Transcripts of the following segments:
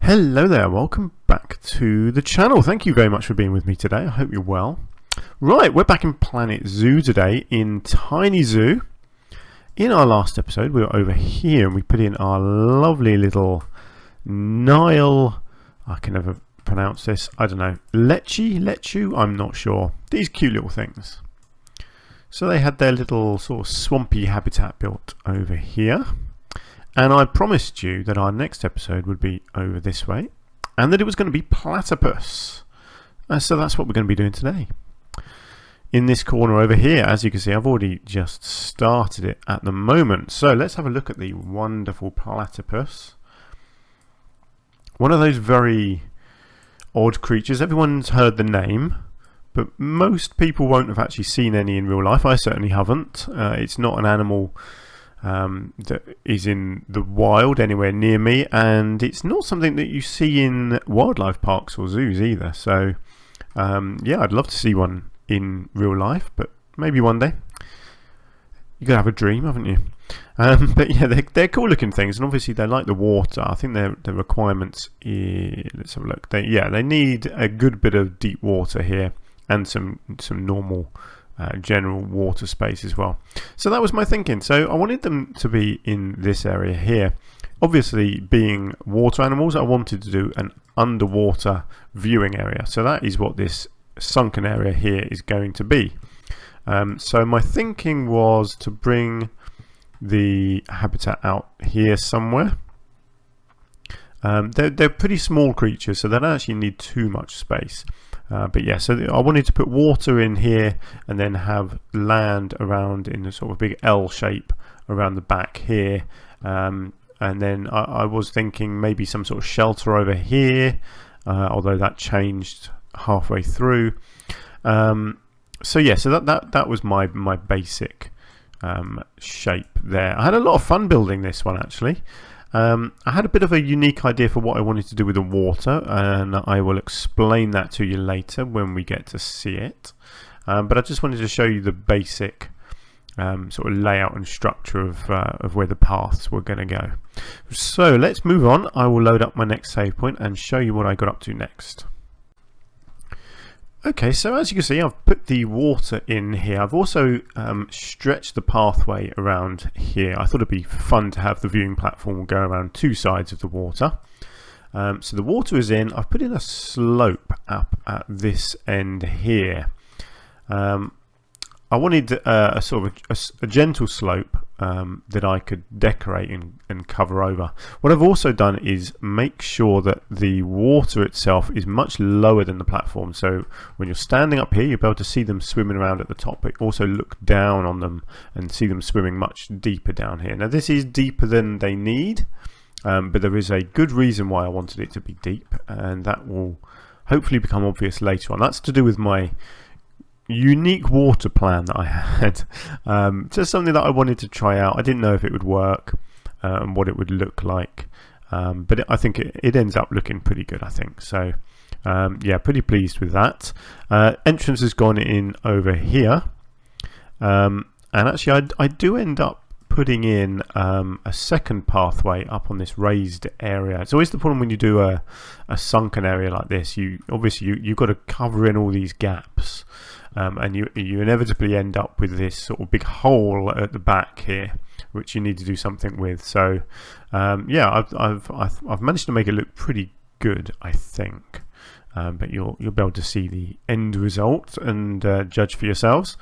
Hello there, welcome back to the channel. Thank you very much for being with me today. I hope you're well. Right, we're back in Planet Zoo today in Tiny Zoo. In our last episode, we were over here and we put in our lovely little Nile, I can never pronounce this, I don't know, Lechu, I'm not sure. These cute little things. So they had their little sort of swampy habitat built over here. And I promised you that our next episode would be over this way and that it was going to be Platypus. So that's what we're going to be doing today. In this corner over here, as you can see, I've already just started it at the moment. So let's have a look at the wonderful Platypus. One of those very odd creatures. Everyone's heard the name, but most people won't have actually seen any in real life. I certainly haven't. It's not an animal that is in the wild anywhere near me, and it's not something that you see in wildlife parks or zoos either. So yeah, I'd love to see one in real life, but maybe one day. You gotta have a dream, haven't you? But yeah, they're cool looking things, and obviously they like the water. I think their requirements is, let's have a look. They need a good bit of deep water here and some normal general water space as well. So that was my thinking. So I wanted them to be in this area here. Obviously, being water animals, I wanted to do an underwater viewing area. So that is what this sunken area here is going to be. So my thinking was to bring the habitat out here somewhere. They're pretty small creatures, so they don't actually need too much space. But yeah, so I wanted to put water in here and then have land around in a sort of big L shape around the back here. And then I was thinking maybe some sort of shelter over here, although that changed halfway through. So yeah, so that was my basic shape there. I had a lot of fun building this one actually. I had a bit of a unique idea for what I wanted to do with the water, and I will explain that to you later when we get to see it. But I just wanted to show you the basic sort of layout and structure of where the paths were going to go. So let's move on. I will load up my next save point and show you what I got up to next. Okay, so as you can see, I've put the water in here. I've also stretched the pathway around here. I thought it'd be fun to have the viewing platform go around two sides of the water. So the water is in. I've put in a slope up at this end here. I wanted a sort of a gentle slope that I could decorate and cover over. What I've also done is make sure that the water itself is much lower than the platform. So when you're standing up here, you'll be able to see them swimming around at the top, but also look down on them and see them swimming much deeper down here. Now this is deeper than they need, but there is a good reason why I wanted it to be deep, and that will hopefully become obvious later on. That's to do with my unique water plan that I had. Just something that I wanted to try out. I didn't know if it would work and what it would look like, but I think it ends up looking pretty good, I think. So yeah, pretty pleased with that. Entrance has gone in over here, and actually I do end up putting in a second pathway up on this raised area. It's always the problem when you do a sunken area like this. You've got to cover in all these gaps. And you inevitably end up with this sort of big hole at the back here, which you need to do something with. So yeah, I've managed to make it look pretty good, I think. But you'll be able to see the end result and judge for yourselves.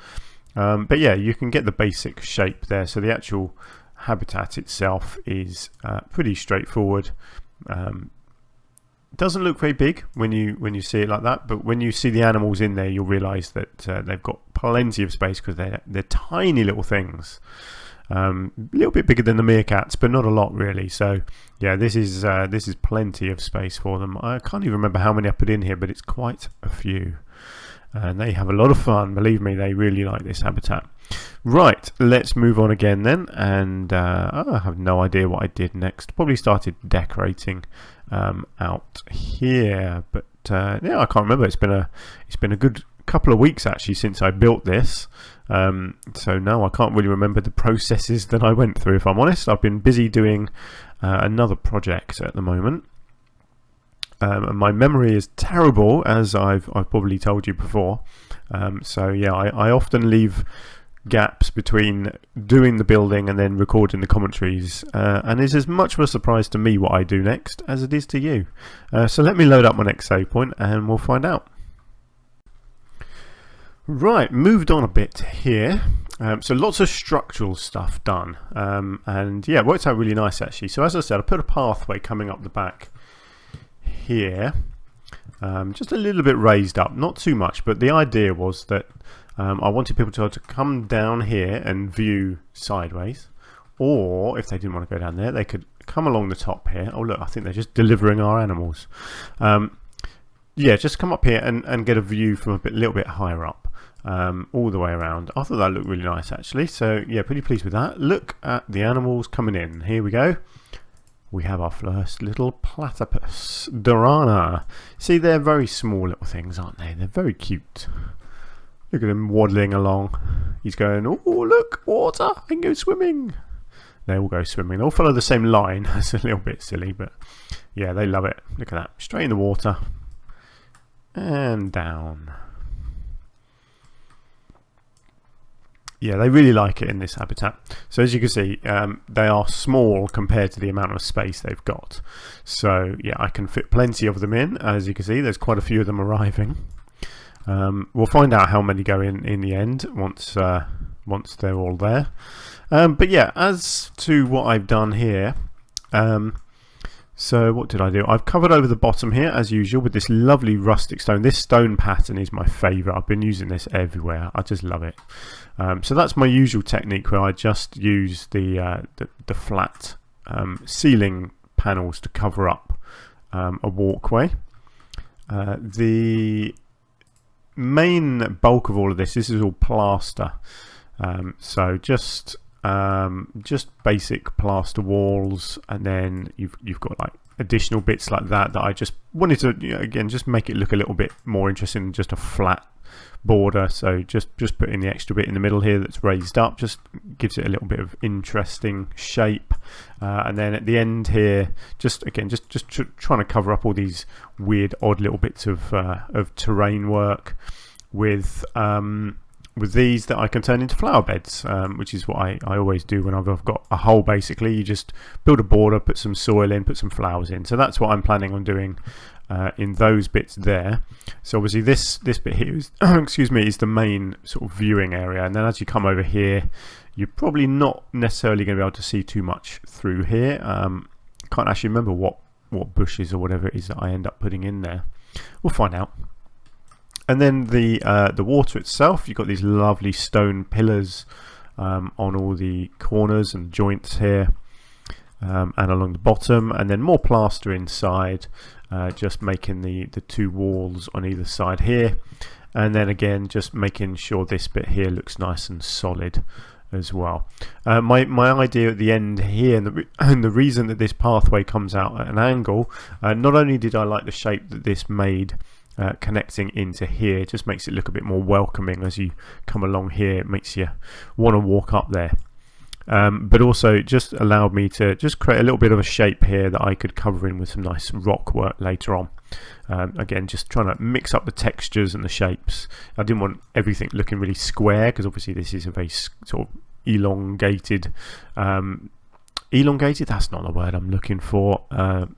But yeah, you can get the basic shape there. So the actual habitat itself is pretty straightforward. Doesn't look very big when you see it like that, but when you see the animals in there, you'll realise that they've got plenty of space because they're tiny little things, a little bit bigger than the meerkats, but not a lot really. So yeah, this is plenty of space for them. I can't even remember how many I put in here, but it's quite a few, and they have a lot of fun. Believe me, they really like this habitat. Right, let's move on again then, and I have no idea what I did next. Probably started decorating out here, but yeah, I can't remember. It's been a good couple of weeks actually since I built this, so now I can't really remember the processes that I went through, if I'm honest. I've been busy doing another project at the moment, And my memory is terrible, as I've probably told you before. So yeah, I often leave gaps between doing the building and then recording the commentaries, and it's as much of a surprise to me what I do next as it is to you. So let me load up my next save point and we'll find out. Right, moved on a bit here. So lots of structural stuff done, and yeah, it worked out really nice actually. So as I said, I put a pathway coming up the back here, just a little bit raised up, not too much, but the idea was that I wanted people to come down here and view sideways, or if they didn't want to go down there, they could come along the top here. Oh look, I think they're just delivering our animals. Yeah, just come up here and get a view from a little bit higher up, all the way around. I thought that looked really nice actually, so yeah, pretty pleased with that. Look at the animals coming in. Here we go. We have our first little platypus, Dorana. See, they're very small little things, aren't they? They're very cute. Look at him waddling along. He's going, oh look, water, I can go swimming. They all go swimming. They all follow the same line. That's a little bit silly, but yeah, they love it. Look at that. Straight in the water. And down. Yeah, they really like it in this habitat. So as you can see, they are small compared to the amount of space they've got. So yeah, I can fit plenty of them in. As you can see, there's quite a few of them arriving. We'll find out how many go in the end once they're all there. But yeah, as to what I've done here, so what did I do? I've covered over the bottom here as usual with this lovely rustic stone. This stone pattern is my favourite. I've been using this everywhere. I just love it. So that's my usual technique, where I just use the flat ceiling panels to cover up a walkway. The main bulk of all of this is all plaster. So just basic plaster walls, and then you've got like additional bits like that I just wanted to, you know, again, just make it look a little bit more interesting than just a flat border. So just put in the extra bit in the middle here that's raised up, just gives it a little bit of interesting shape. And then at the end here, just trying to cover up all these weird odd little bits of terrain work with these that I can turn into flower beds, which is what I always do when I've got a hole. Basically, you just build a border, put some soil in, put some flowers in. So that's what I'm planning on doing in those bits there. So obviously this bit here is excuse me, is the main sort of viewing area, and then as you come over here, you're probably not necessarily going to be able to see too much through here. Can't actually remember what bushes or whatever it is that I end up putting in there. We'll find out. And then the water itself, you've got these lovely stone pillars on all the corners and joints here, and along the bottom, and then more plaster inside, just making the two walls on either side here, and then again just making sure this bit here looks nice and solid as well. My idea at the end here, and the reason that this pathway comes out at an angle, not only did I like the shape that this made connecting into here, just makes it look a bit more welcoming as you come along here. It makes you want to walk up there, but also just allowed me to just create a little bit of a shape here that I could cover in with some nice rock work later on. Again, just trying to mix up the textures and the shapes. I didn't want everything looking really square, because obviously this is a very sort of elongated, that's not the word I'm looking for,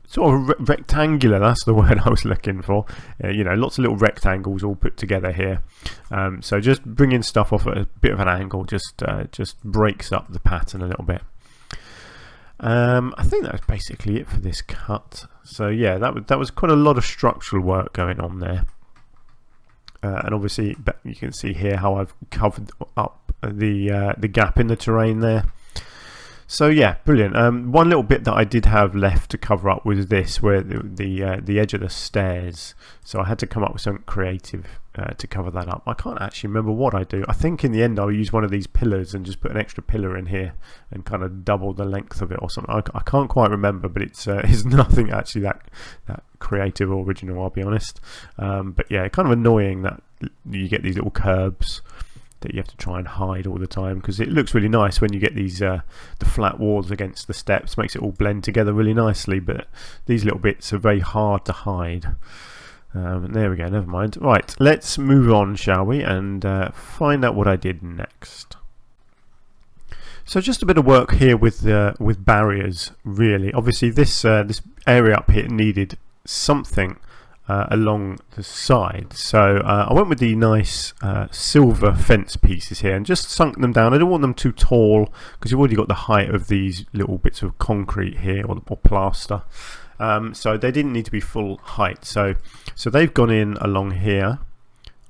sort of rectangular, that's the word I was looking for. You know, lots of little rectangles all put together here. So just bringing stuff off at a bit of an angle just breaks up the pattern a little bit. I think that's basically it for this cut. So yeah, that was quite a lot of structural work going on there. And obviously you can see here how I've covered up the gap in the terrain there. So yeah, brilliant. One little bit that I did have left to cover up was this, where the edge of the stairs. So I had to come up with something creative to cover that up. I can't actually remember what I do. I think in the end I'll use one of these pillars and just put an extra pillar in here and kind of double the length of it or something. I can't quite remember, but it's nothing actually that creative or original, I'll be honest. But yeah, kind of annoying that you get these little curbs that you have to try and hide all the time, because it looks really nice when you get these the flat walls against the steps. Makes it all blend together really nicely, but these little bits are very hard to hide. There we go, never mind. Right, let's move on, shall we, and find out what I did next. So just a bit of work here with barriers, really. Obviously this area up here needed something along the side, so I went with the nice silver fence pieces here and just sunk them down. I don't want them too tall because you've already got the height of these little bits of concrete here, or plaster, so they didn't need to be full height. So they've gone in along here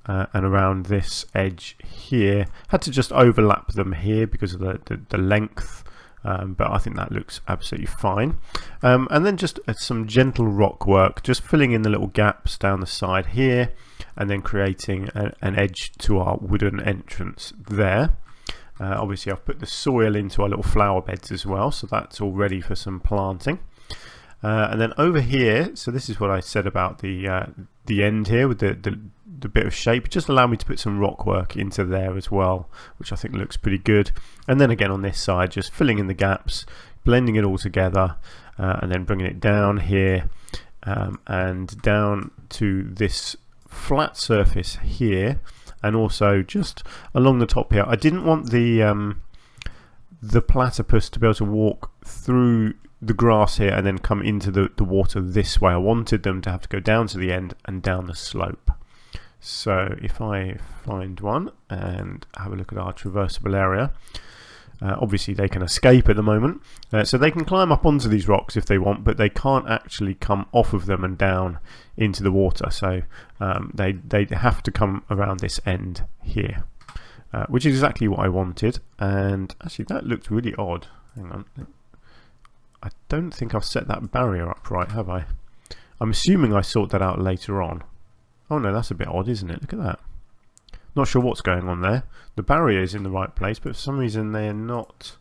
and around this edge here. Had to just overlap them here because of the length, but I think that looks absolutely fine. And then just some gentle rock work, just filling in the little gaps down the side here, and then creating an edge to our wooden entrance there. Obviously I've put the soil into our little flower beds as well, so that's all ready for some planting. And then over here, so this is what I said about the end here with the bit of shape. Just allow me to put some rock work into there as well, which I think looks pretty good. And then again on this side, just filling in the gaps, blending it all together, and then bringing it down here and down to this flat surface here, and also just along the top here. I didn't want the platypus to be able to walk through the grass here and then come into the water this way. I wanted them to have to go down to the end and down the slope. So if I find one and have a look at our traversable area, obviously they can escape at the moment, so they can climb up onto these rocks if they want, but they can't actually come off of them and down into the water. So they have to come around this end here, which is exactly what I wanted. And actually that looked really odd. Hang on, I don't think I've set that barrier up right, have I? I'm assuming I sort that out later on. Oh no, that's a bit odd, isn't it? Look at that. Not sure what's going on there. The barrier is in the right place, but for some reason they're not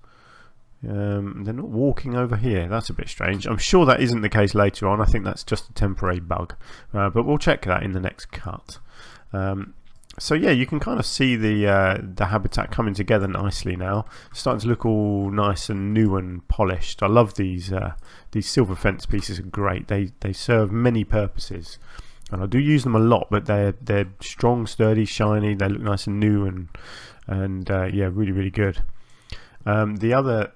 walking over here. That's a bit strange. I'm sure that isn't the case later on. I think that's just a temporary bug, but we'll check that in the next cut. So yeah, you can kind of see the habitat coming together nicely now. It's starting to look all nice and new and polished. I love these silver fence pieces. Are great. They serve many purposes, and I do use them a lot. But they're strong, sturdy, shiny. They look nice and new and yeah, really good. The other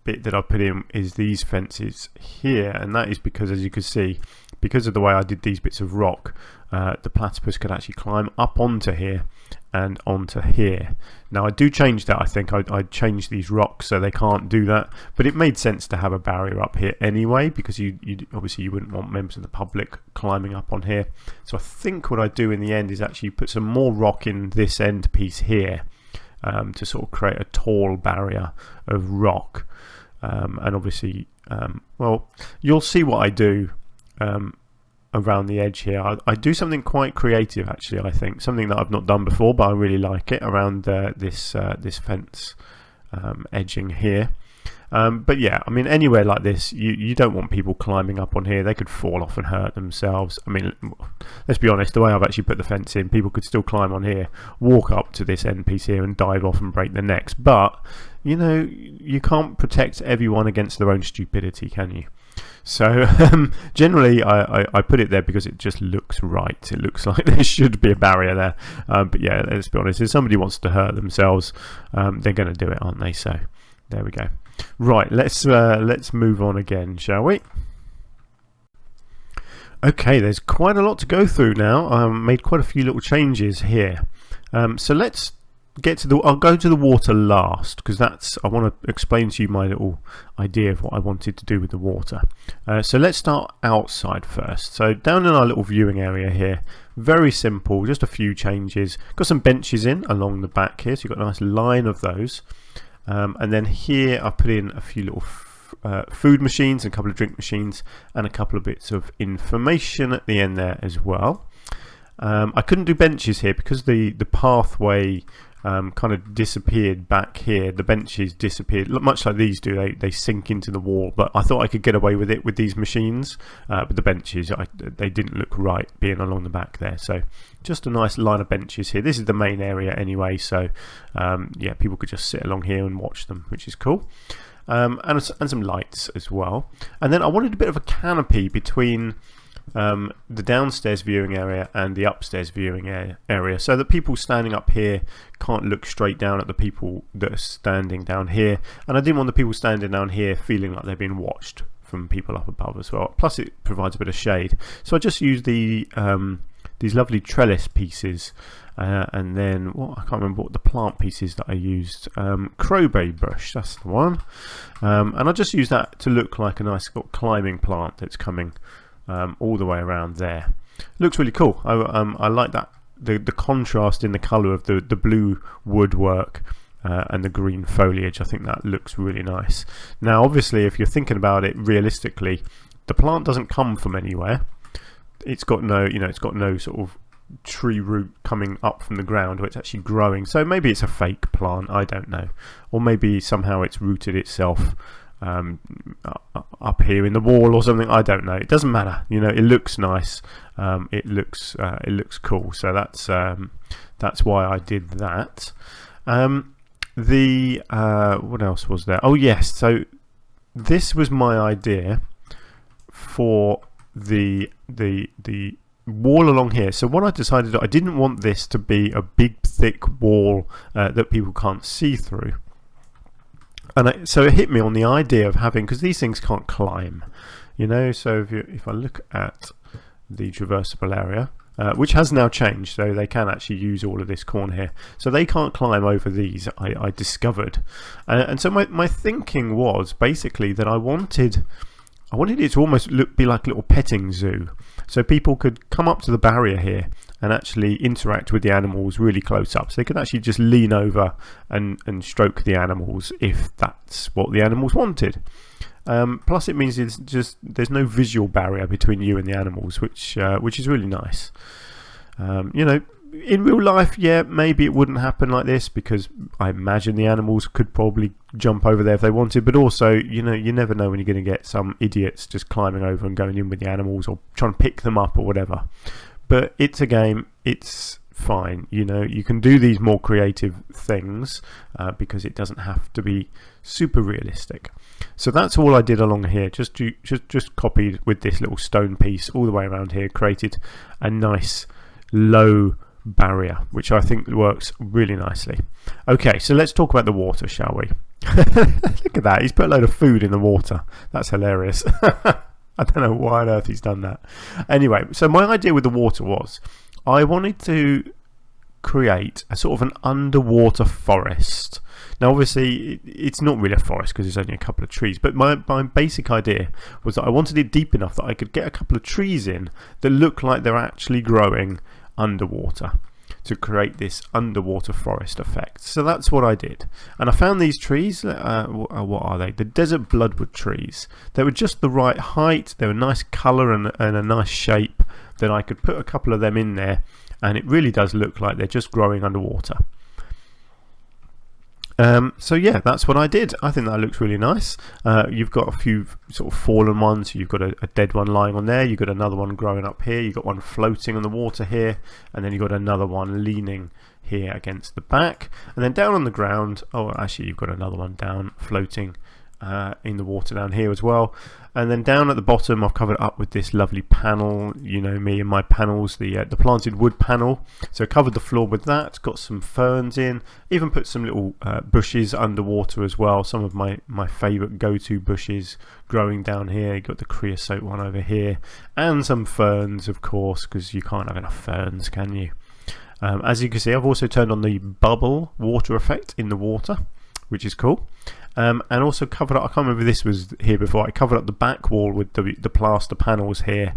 bit that I put in is these fences here, and that is because, as you can see, because of the way I did these bits of rock, the platypus could actually climb up onto here and onto here. Now I do change that. I think I changed these rocks so they can't do that, but it made sense to have a barrier up here anyway, because you obviously you wouldn't want members of the public climbing up on here. So I think what I do in the end is actually put some more rock in this end piece here, to sort of create a tall barrier of rock. And obviously, well, you'll see what I do around the edge here. I do something quite creative, actually. I think something that I've not done before, but I really like it around this fence edging here. But yeah, I mean, anywhere like this, you don't want people climbing up on here. They could fall off and hurt themselves. I mean, let's be honest, the way I've actually put the fence in, people could still climb on here, walk up to this end piece here and dive off and break their necks. But, you know, you can't protect everyone against their own stupidity, can you? So generally I put it there because it just looks right. It looks like there should be a barrier there. But yeah, let's be honest, if somebody wants to hurt themselves, they're going to do it, aren't they? So there we go. Right, let's move on again, shall we? Okay, there's quite a lot to go through now. Made quite a few little changes here. So let's get to I'll go to the water last, because I want to explain to you my little idea of what I wanted to do with the water. So let's start outside first. So down in our little viewing area here, very simple, just a few changes. Got some benches in along the back here, so you've got a nice line of those. And then here I put in a few little food machines, and a couple of drink machines, and a couple of bits of information at the end there as well. I couldn't do benches here because the pathway kind of disappeared back here. The benches disappeared, much like these do. They sink into the wall, but I thought I could get away with it with these machines. But the benches, they didn't look right being along the back there. So just a nice line of benches here. This is the main area anyway, so yeah, people could just sit along here and watch them, which is cool. And some lights as well. And then I wanted a bit of a canopy between the downstairs viewing area and the upstairs viewing area, so that people standing up here can't look straight down at the people that are standing down here, and I didn't want the people standing down here feeling like they're being watched from people up above as well. Plus it provides a bit of shade, so I just used these lovely trellis pieces, and then I can't remember what the plant pieces that I used. Crowberry bush, that's the one, and I just used that to look like a nice climbing plant that's coming all the way around there. Looks really cool. I like that, the contrast in the colour of the blue woodwork and the green foliage. I think that looks really nice. Now obviously if you're thinking about it realistically, the plant doesn't come from anywhere. It's got no, it's got no sort of tree root coming up from the ground where it's actually growing. So maybe it's a fake plant, I don't know, or maybe somehow it's rooted itself up here in the wall or something. I don't know. It doesn't matter. It looks nice. It looks cool. So that's why I did that. What else was there? Oh yes. So this was my idea for the wall along here. So what I decided, I didn't want this to be a big thick wall that people can't see through. And so it hit me on the idea of having, because these things can't climb, so if I look at the traversable area, which has now changed, so they can actually use all of this corner here, so they can't climb over these, I discovered. And so my thinking was basically that I wanted it to almost be like a little petting zoo, so people could come up to the barrier here and actually interact with the animals really close up. So they could actually just lean over and stroke the animals if that's what the animals wanted. Plus it means there's no visual barrier between you and the animals, which is really nice. In real life, yeah, maybe it wouldn't happen like this, because I imagine the animals could probably jump over there if they wanted, but also, you never know when you're going to get some idiots just climbing over and going in with the animals or trying to pick them up or whatever. But it's a game, it's fine, you can do these more creative things because it doesn't have to be super realistic. So that's all I did along here, just copied with this little stone piece all the way around here, created a nice low barrier, which I think works really nicely. Okay, so let's talk about the water, shall we? Look at that, he's put a load of food in the water. That's hilarious. I don't know why on earth he's done that. Anyway, so my idea with the water was I wanted to create a sort of an underwater forest. Now obviously it's not really a forest because there's only a couple of trees, but my basic idea was that I wanted it deep enough that I could get a couple of trees in that look like they're actually growing underwater, to create this underwater forest effect. So that's what I did, and I found these trees. What are they? The desert bloodwood trees. They were just the right height, they were nice colour and a nice shape, that I could put a couple of them in there, and it really does look like they're just growing underwater. So yeah, that's what I did. I think that looks really nice. You've got a few sort of fallen ones. You've got a dead one lying on there. You've got another one growing up here. You've got one floating on the water here, and then you've got another one leaning here against the back. And then down on the ground, oh actually you've got another one down floating in the water down here as well. And then down at the bottom I've covered it up with this lovely panel, me and my panels, the planted wood panel. So I covered the floor with that, got some ferns in, even put some little bushes underwater as well, some of my favourite go-to bushes growing down here. You got the creosote one over here, and some ferns of course, because you can't have enough ferns, can you? As you can see, I've also turned on the bubble water effect in the water, which is cool. And also covered up, I can't remember if this was here before, I covered up the back wall with the plaster panels here.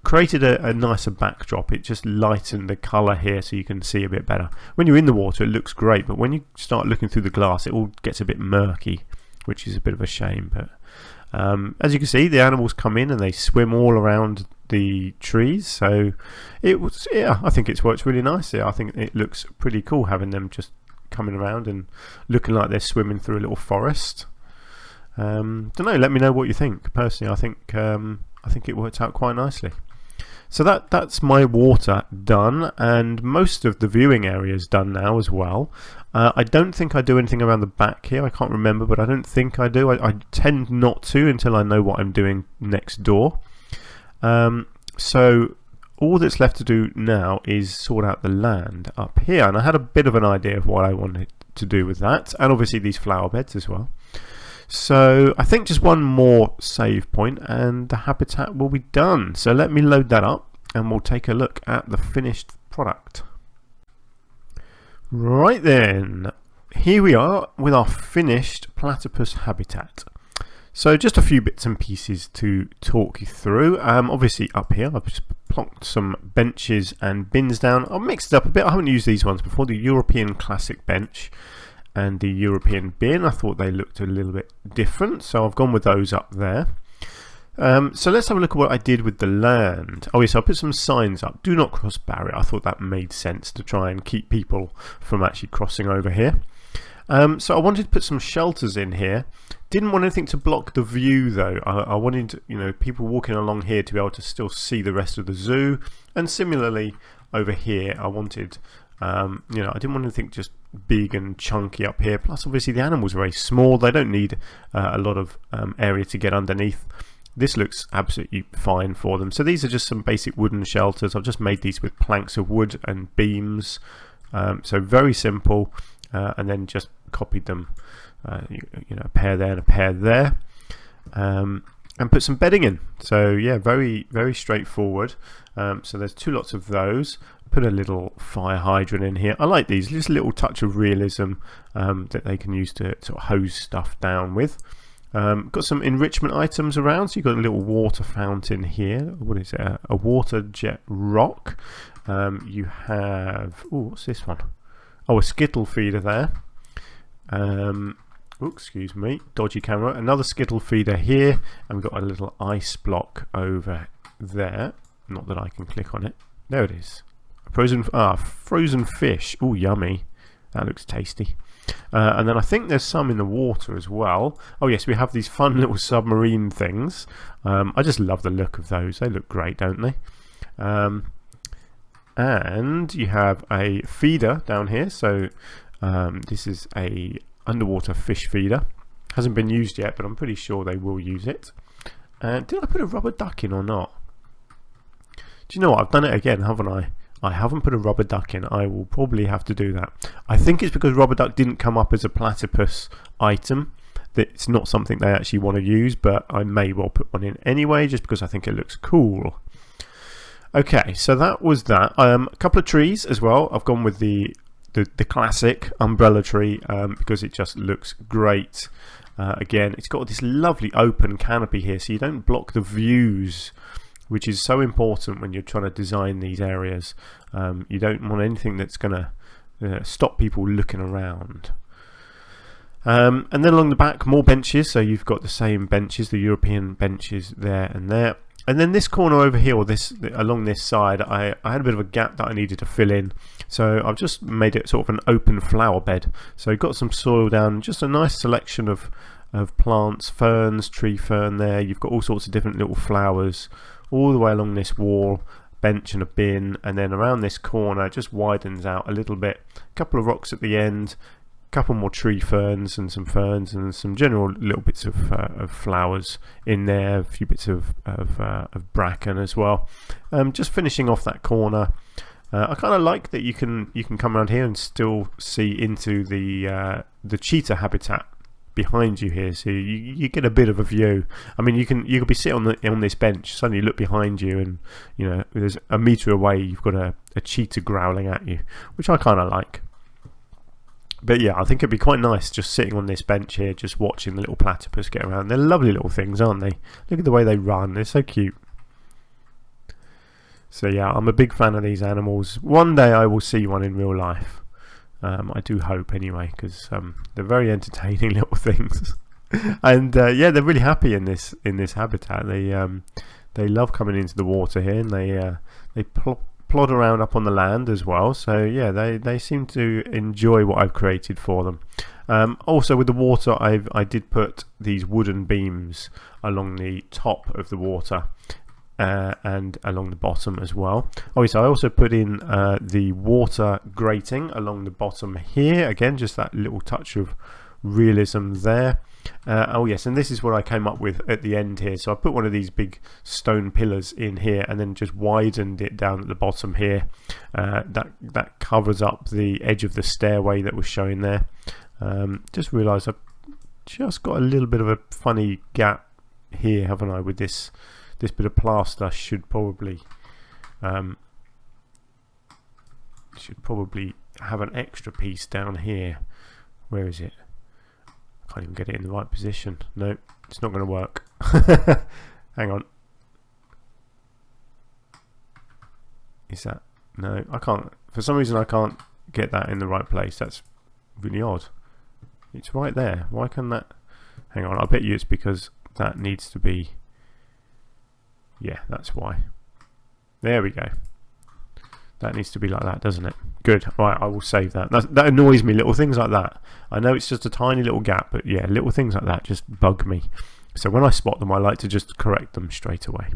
Created a nicer backdrop. It just lightened the colour here so you can see a bit better. When you're in the water it looks great, but when you start looking through the glass it all gets a bit murky, which is a bit of a shame. But as you can see, the animals come in and they swim all around the trees. So it was, yeah, I think it's worked really nicely. I think it looks pretty cool having them just coming around and looking like they're swimming through a little forest. Don't know, let me know what you think. Personally, I think it worked out quite nicely. So that's my water done, and most of the viewing area is done now as well. I don't think I do anything around the back here. I can't remember, but I don't think I do. I tend not to until I know what I'm doing next door. So all that's left to do now is sort out the land up here, and I had a bit of an idea of what I wanted to do with that, and obviously these flower beds as well. So I think just one more save point and the habitat will be done. So let me load that up and we'll take a look at the finished product. Right then, here we are with our finished platypus habitat. So just a few bits and pieces to talk you through. Obviously up here I've just plonked some benches and bins down. I've mixed it up a bit. I haven't used these ones before. The European classic bench and the European bin. I thought they looked a little bit different, so I've gone with those up there. So let's have a look at what I did with the land. Oh yes, I put some signs up. Do not cross barrier. I thought that made sense to try and keep people from actually crossing over here. So I wanted to put some shelters in here. Didn't want anything to block the view though. I wanted, people walking along here to be able to still see the rest of the zoo. And similarly over here, I wanted, I didn't want anything just big and chunky up here. Plus obviously the animals are very small. They don't need a lot of area to get underneath. This looks absolutely fine for them. So these are just some basic wooden shelters. I've just made these with planks of wood and beams. So very simple. And then just copied them, a pair there and a pair there, and put some bedding in. So yeah, very, very straightforward. So there's two lots of those. Put a little fire hydrant in here. I like these, just a little touch of realism that they can use to sort of hose stuff down with. Got some enrichment items around. So you've got a little water fountain here. What is it? A water jet rock. You have, what's this one? Oh, a skittle feeder there. Excuse me, dodgy camera. Another skittle feeder here, and we've got a little ice block over there. Not that I can click on it. There it is. Frozen fish. Oh, yummy. That looks tasty. And then I think there's some in the water as well. Oh yes, we have these fun little submarine things. I just love the look of those. They look great, don't they? And you have a feeder down here. So this is a underwater fish feeder. Hasn't been used yet, but I'm pretty sure they will use it. Did I put a rubber duck in or not? Do you know what? I've done it again, haven't I? I haven't put a rubber duck in. I will probably have to do that. I think it's because rubber duck didn't come up as a platypus item. That it's not something they actually want to use, but I may well put one in anyway, just because I think it looks cool. Okay, so that was that. A couple of trees as well. I've gone with the classic umbrella tree because it just looks great. Again, it's got this lovely open canopy here, so you don't block the views, which is so important when you're trying to design these areas. You don't want anything that's going to stop people looking around. And then along the back, more benches. So you've got the same benches, the European benches there and there. And then this corner over here, or along this side, I had a bit of a gap that I needed to fill in. So I've just made it sort of an open flower bed. So you've got some soil down, just a nice selection of plants, ferns, tree fern there. You've got all sorts of different little flowers all the way along this wall, bench and a bin, and then around this corner it just widens out a little bit. A couple of rocks at the end, a couple more tree ferns and some general little bits of flowers in there, a few bits of bracken as well. Just finishing off that corner. I kind of like that you can come around here and still see into the cheetah habitat behind you here, so you get a bit of a view. I mean, you could be sitting on this bench, suddenly look behind you, and there's a metre away you've got a cheetah growling at you, which I kind of like. But yeah, I think it'd be quite nice just sitting on this bench here, just watching the little platypus get around. They're lovely little things, aren't they? Look at the way they run, they're so cute. So yeah, I'm a big fan of these animals. One day I will see one in real life. I do hope anyway, because they're very entertaining little things. And yeah, they're really happy in this habitat. They love coming into the water here, and they plod around up on the land as well. So yeah, they seem to enjoy what I've created for them. Also with the water, I did put these wooden beams along the top of the water and along the bottom as well. Obviously I also put in the water grating along the bottom here, again just that little touch of realism there. Oh yes, and this is what I came up with at the end here. So I put one of these big stone pillars in here and then just widened it down at the bottom here. That covers up the edge of the stairway that was showing there. Just realised I've just got a little bit of a funny gap here, haven't I, with this bit of plaster. Should probably have an extra piece down here. Where is it? I can't even get it in the right position. No, it's not going to work. Hang on. Is that? No, I can't. For some reason I can't get that in the right place. That's really odd. It's right there. Why can that? Hang on, I bet you it's because that needs to be. Yeah, that's why. There we go. That needs to be like that, doesn't it? Good. Right, I will save that. That annoys me, little things like that. I know it's just a tiny little gap, but yeah, little things like that just bug me. So when I spot them, I like to just correct them straight away.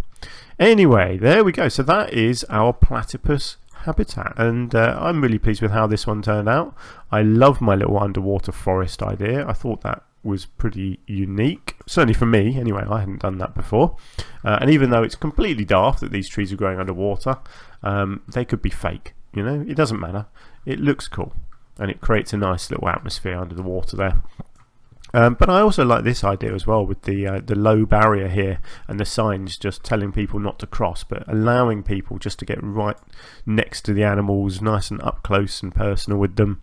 Anyway, there we go. So that is our platypus habitat, and I'm really pleased with how this one turned out. I love my little underwater forest idea. I thought that was pretty unique, certainly for me anyway. I hadn't done that before, and even though it's completely daft that these trees are growing underwater, they could be fake, you know, it doesn't matter. It looks cool and it creates a nice little atmosphere under the water there. But I also like this idea as well, with the low barrier here and the signs just telling people not to cross, but allowing people just to get right next to the animals, nice and up close and personal with them,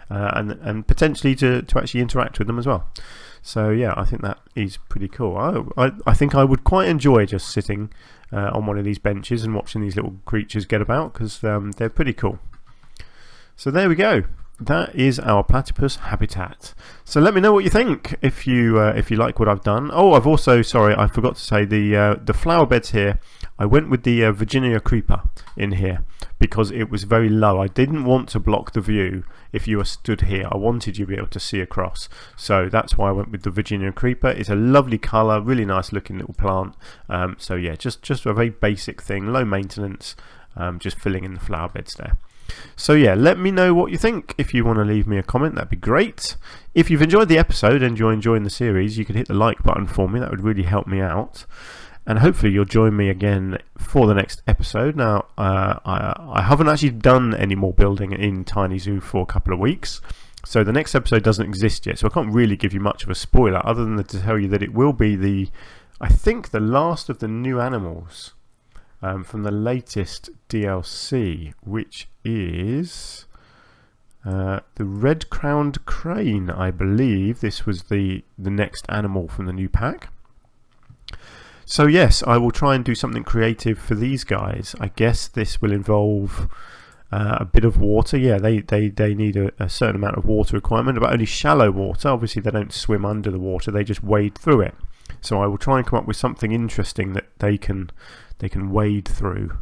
and potentially to actually interact with them as well. So yeah, I think that is pretty cool. I think I would quite enjoy just sitting on one of these benches and watching these little creatures get about, because they're pretty cool. So there we go. That is our platypus habitat. So let me know what you think, if you like what I've done. Oh, I've also, sorry, I forgot to say, the flower beds here, I went with the Virginia creeper in here because it was very low. I didn't want to block the view if you were stood here. I wanted you to be able to see across. So that's why I went with the Virginia creeper. It's a lovely colour, really nice looking little plant. So yeah, just a very basic thing, low maintenance, just filling in the flower beds there. So yeah, let me know what you think. If you want to leave me a comment, that'd be great. If you've enjoyed the episode and you're enjoying the series, you could hit the like button for me. That would really help me out. And hopefully you'll join me again for the next episode. Now, I haven't actually done any more building in Tiny Zoo for a couple of weeks, so the next episode doesn't exist yet, so I can't really give you much of a spoiler other than to tell you that it will be I think the last of the new animals from the latest DLC, which is the red-crowned crane, I believe. This was the next animal from the new pack. So yes, I will try and do something creative for these guys. I guess this will involve a bit of water. Yeah, they need a certain amount of water requirement, but only shallow water. Obviously they don't swim under the water, they just wade through it. So I will try and come up with something interesting that they can wade through.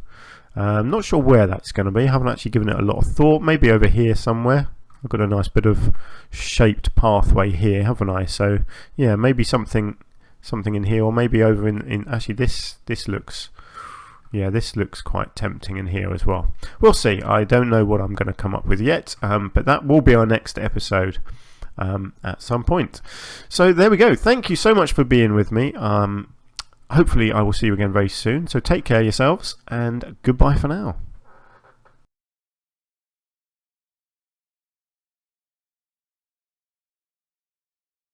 I'm not sure where that's going to be. I haven't actually given it a lot of thought. Maybe over here somewhere. I've got a nice bit of shaped pathway here, haven't I? So yeah, maybe something in here, or maybe over in actually this looks, yeah, this looks quite tempting in here as well. We'll see. I don't know what I'm going to come up with yet, but that will be our next episode at some point. So there we go. Thank you so much for being with me. Hopefully I will see you again very soon. So take care of yourselves, and goodbye for now.